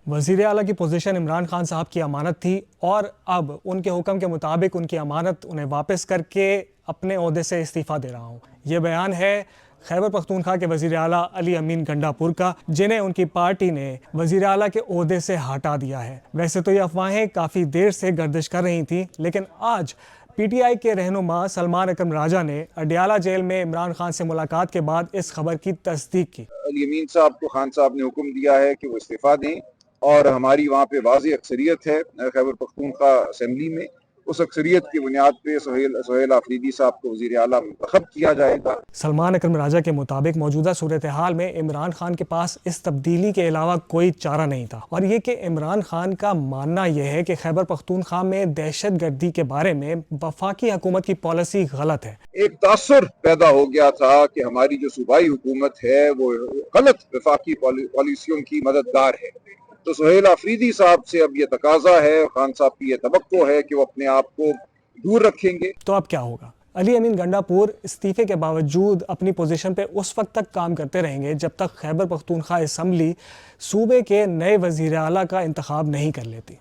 وزیر اعلیٰ کی پوزیشن عمران خان صاحب کی امانت تھی اور اب ان کے حکم کے مطابق ان کی امانت انہیں واپس کر کے اپنے عہدے سے استعفیٰ دے رہا ہوں۔ یہ بیان ہے خیبر پختونخوا کے وزیر اعلیٰ علی امین گنڈا پور کا، جنہیں ان کی پارٹی نے وزیر اعلیٰ کے عہدے سے ہٹا دیا ہے۔ ویسے تو یہ افواہیں کافی دیر سے گردش کر رہی تھیں، لیکن آج پی ٹی آئی کے رہنما سلمان اکرم راجہ نے اڈیالہ جیل میں عمران خان سے ملاقات کے بعد اس خبر کی تصدیق کی۔ علی امین صاحب کو خان صاحب نے حکم دیا ہے کہ وہ استعفیٰ دیں، اور ہماری وہاں پہ واضح اکثریت ہے خیبر پختونخوا اسمبلی میں، اس اکثریت کی بنیاد پہ سہیل آفریدی صاحب کو وزیر اعلیٰ منتخب کیا جائے گا۔ سلمان اکرم راجہ کے مطابق موجودہ صورتحال میں عمران خان کے پاس اس تبدیلی کے علاوہ کوئی چارہ نہیں تھا، اور یہ کہ عمران خان کا ماننا یہ ہے کہ خیبر پختونخوا میں دہشت گردی کے بارے میں وفاقی حکومت کی پالیسی غلط ہے۔ ایک تاثر پیدا ہو گیا تھا کہ ہماری جو صوبائی حکومت ہے وہ غلط وفاقی پالیسیوں کی مددگار ہے، تو سہیل آفریدی صاحب سے اب یہ تقاضا ہے، خان صاحب کی یہ توقع ہے کہ وہ اپنے آپ کو دور رکھیں گے۔ تو اب کیا ہوگا؟ علی امین گنڈا پور استعفے کے باوجود اپنی پوزیشن پہ اس وقت تک کام کرتے رہیں گے جب تک خیبر پختونخوا اسمبلی صوبے کے نئے وزیر اعلیٰ کا انتخاب نہیں کر لیتی۔